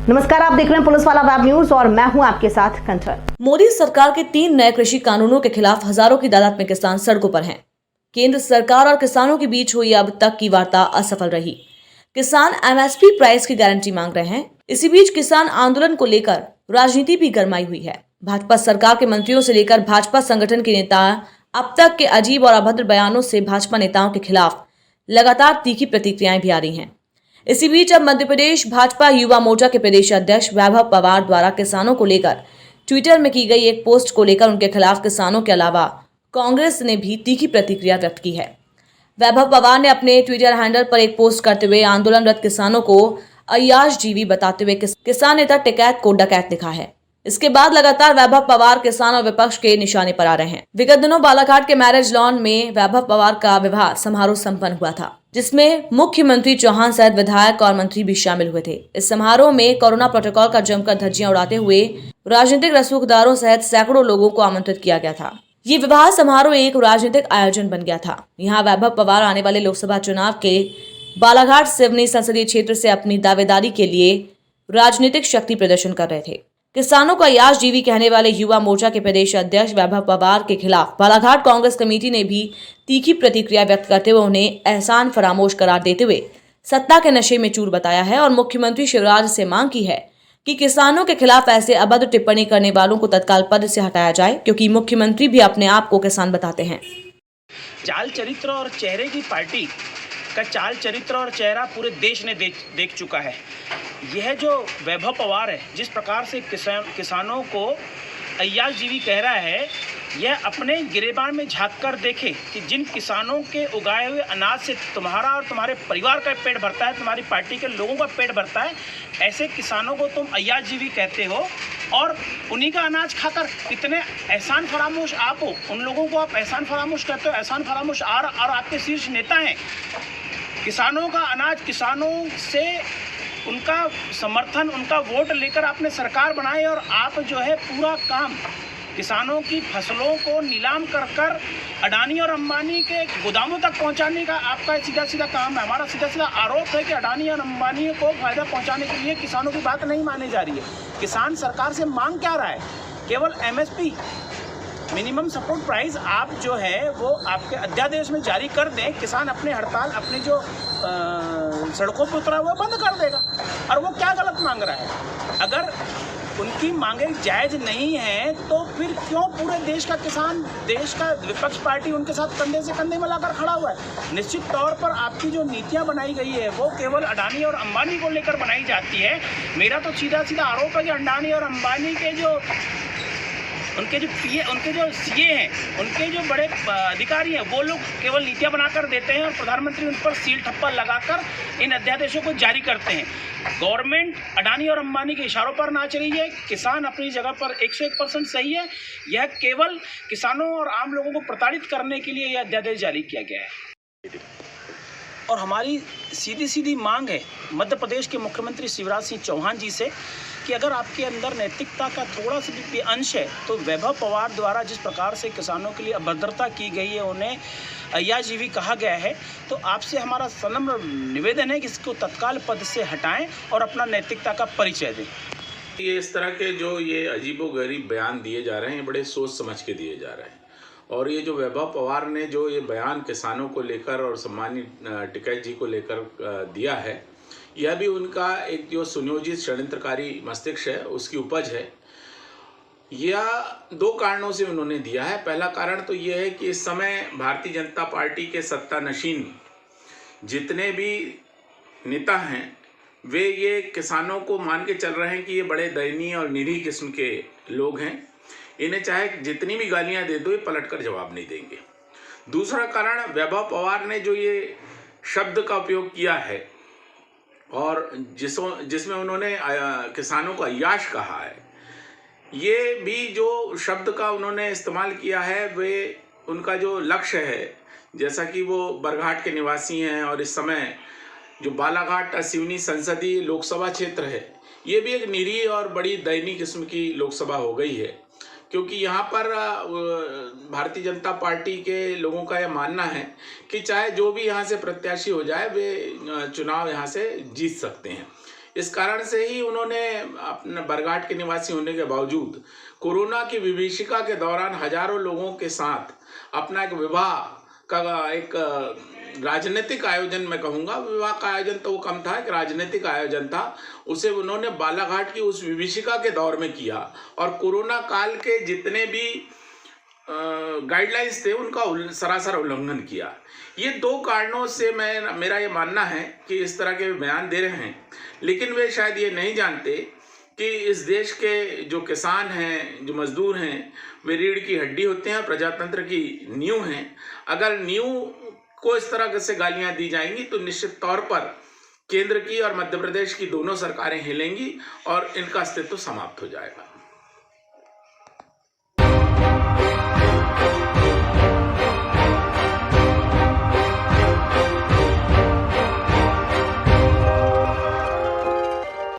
नमस्कार, आप देख रहे हैं पुलिस वाला वेब न्यूज और मैं हूं आपके साथ कंचन। मोदी सरकार के 3 नए कृषि कानूनों के खिलाफ हजारों की तादाद में किसान सड़कों पर हैं। केंद्र सरकार और किसानों के बीच हुई अब तक की वार्ता असफल रही। किसान एमएसपी प्राइस की गारंटी मांग रहे हैं। इसी बीच किसान आंदोलन को लेकर राजनीति भी गरमाई हुई है। भाजपा सरकार के मंत्रियों से लेकर भाजपा संगठन के नेता अब तक के अजीब और अभद्र बयानों से भाजपा नेताओं के खिलाफ लगातार तीखी प्रतिक्रियाएं भी आ रही हैं। इसी बीच अब मध्य प्रदेश भाजपा युवा मोर्चा के प्रदेश अध्यक्ष वैभव पवार द्वारा किसानों को लेकर ट्विटर में की गई एक पोस्ट को लेकर उनके खिलाफ किसानों के अलावा कांग्रेस ने भी तीखी प्रतिक्रिया व्यक्त की है। वैभव पवार ने अपने ट्विटर हैंडल पर एक पोस्ट करते हुए आंदोलनरत किसानों को अय्याशजीवी बताते हुए किसान नेता टिकैत को डकैत लिखा है। इसके बाद लगातार वैभव पवार किसान और विपक्ष के निशाने पर आ रहे हैं। विगत दिनों बालाघाट के मैरिज लॉन में वैभव पवार का विवाह समारोह संपन्न हुआ था, जिसमें मुख्यमंत्री चौहान सहित विधायक और मंत्री भी शामिल हुए थे। इस समारोह में कोरोना प्रोटोकॉल का जमकर धज्जियां उड़ाते हुए राजनीतिक रसूखदारों सहित सैकड़ों लोगों को आमंत्रित किया गया था। ये विवाह समारोह एक राजनीतिक आयोजन बन गया था। यहाँ वैभव पवार आने वाले लोकसभा चुनाव के बालाघाट सिवनी संसदीय क्षेत्र से अपनी दावेदारी के लिए राजनीतिक शक्ति प्रदर्शन कर रहे थे। किसानों को अय्याशजीवी कहने वाले युवा मोर्चा के प्रदेश अध्यक्ष वैभव पवार के खिलाफ बालाघाट कांग्रेस कमेटी ने भी तीखी प्रतिक्रिया व्यक्त करते हुए उन्हें एहसान फरामोश करार देते हुए सत्ता के नशे में चूर बताया है और मुख्यमंत्री शिवराज से मांग की है कि किसानों के खिलाफ ऐसे अभद्र टिप्पणी करने वालों को तत्काल पद से हटाया जाए, क्योंकि मुख्यमंत्री भी अपने आप को किसान बताते हैं। चाल चरित्र और चेहरे की पार्टी का चाल चरित्र और चेहरा पूरे देश ने देख चुका है। यह जो वैभव पवार है, जिस प्रकार से किसानों को अय्याशजीवी कह रहा है, यह अपने गिरेबान में झांक कर देखे कि जिन किसानों के उगाए हुए अनाज से तुम्हारा और तुम्हारे परिवार का पेट भरता है, तुम्हारी पार्टी के लोगों का पेट भरता है, ऐसे किसानों को तुम अय्याशजीवी कहते हो और उन्हीं का अनाज खाकर इतने एहसान फरामोश आप हो। उन लोगों को आप एहसान फरामोश कहते हो। एहसान फरामोश और आपके शीर्ष नेता हैं। किसानों का अनाज, किसानों से उनका समर्थन, उनका वोट लेकर आपने सरकार बनाई और आप जो है पूरा काम किसानों की फसलों को नीलाम कर कर अडानी और अंबानी के गोदामों तक पहुंचाने का आपका सीधा सीधा काम है। हमारा सीधा सीधा आरोप है कि अडानी और अंबानी को फायदा पहुंचाने के लिए किसानों की बात नहीं मानी जा रही है। किसान सरकार से मांग क्या रहा है? केवल एमएसपी, मिनिमम सपोर्ट प्राइस आप जो है वो आपके अध्यादेश में जारी कर दें। किसान अपने हड़ताल, अपने जो सड़कों पर उतरा हुआ बंद कर देगा। और वो क्या गलत मांग रहा है? अगर उनकी मांगें जायज़ नहीं हैं तो फिर क्यों पूरे देश का किसान, देश का विपक्ष पार्टी उनके साथ कंधे से कंधे मिलाकर खड़ा हुआ है? निश्चित तौर पर आपकी जो नीतियां बनाई गई है वो केवल अडानी और अंबानी को लेकर बनाई जाती है। मेरा तो सीधा सीधा आरोप है कि अडानी और अंबानी के जो उनके जो सीए हैं, उनके जो बड़े अधिकारी हैं, वो लोग केवल नीतियां बनाकर देते हैं और प्रधानमंत्री उन पर सील ठप्पा लगाकर इन अध्यादेशों को जारी करते हैं। गवर्नमेंट अडानी और अंबानी के इशारों पर नाच रही है। किसान अपनी जगह पर 101% सही है। यह केवल किसानों और आम लोगों को प्रताड़ित करने के लिए यह अध्यादेश जारी किया गया है। और हमारी सीधी सीधी मांग है मध्य प्रदेश के मुख्यमंत्री शिवराज सिंह चौहान जी से कि अगर आपके अंदर नैतिकता का थोड़ा सा भी अंश है तो वैभव पवार द्वारा जिस प्रकार से किसानों के लिए अभद्रता की गई है, उन्हें अय्याशजीवी कहा गया है, तो आपसे हमारा सनम्र निवेदन है कि इसको तत्काल पद से हटाएं और अपना नैतिकता का परिचय दें। ये इस तरह के जो ये अजीबोगरीब बयान दिए जा रहे हैं, बड़े सोच समझ के दिए जा रहे हैं। और ये जो वैभव पवार ने जो ये बयान किसानों को लेकर और सम्मानित टिकैत जी को लेकर दिया है, यह भी उनका एक जो सुनियोजित षड्यंत्रकारी मस्तिष्क है उसकी उपज है। यह 2 कारणों से उन्होंने दिया है। पहला कारण तो यह है कि इस समय भारतीय जनता पार्टी के सत्तानशीन जितने भी नेता हैं वे ये किसानों को मान के चल रहे हैं कि ये बड़े दयनीय और निरीह किस्म के लोग हैं। इन्हें चाहे जितनी भी गालियां दे दो, ये पलटकर जवाब नहीं देंगे। दूसरा कारण, वैभव पवार ने जो ये शब्द का उपयोग किया है और जिसमें उन्होंने किसानों को अय्याश कहा है, ये भी जो शब्द का उन्होंने इस्तेमाल किया है वे उनका जो लक्ष्य है, जैसा कि वो बरघाट के निवासी हैं और इस समय जो बालाघाट सिवनी संसदीय लोकसभा क्षेत्र है, ये भी एक निरीह और बड़ी दयनीय किस्म की लोकसभा हो गई है, क्योंकि यहाँ पर भारतीय जनता पार्टी के लोगों का यह मानना है कि चाहे जो भी यहाँ से प्रत्याशी हो जाए वे चुनाव यहाँ से जीत सकते हैं। इस कारण से ही उन्होंने अपने बरघाट के निवासी होने के बावजूद कोरोना की विभीषिका के दौरान हजारों लोगों के साथ अपना एक विवाह का एक राजनीतिक आयोजन, मैं कहूँगा विवाह का आयोजन तो वो कम था, एक राजनीतिक आयोजन था, उसे उन्होंने बालाघाट की उस विभीषिका के दौर में किया और कोरोना काल के जितने भी गाइडलाइंस थे उनका सरासर उल्लंघन किया। ये दो कारणों से मेरा ये मानना है कि इस तरह के बयान दे रहे हैं, लेकिन वे शायद ये नहीं जानते कि इस देश के जो किसान हैं, जो मजदूर हैं, वे रीढ़ की हड्डी होते हैं, प्रजातंत्र की नींव हैं। अगर नींव को इस तरह से गालियां दी जाएंगी तो निश्चित तौर पर केंद्र की और मध्य प्रदेश की दोनों सरकारें हिलेंगी और इनका अस्तित्व समाप्त हो जाएगा।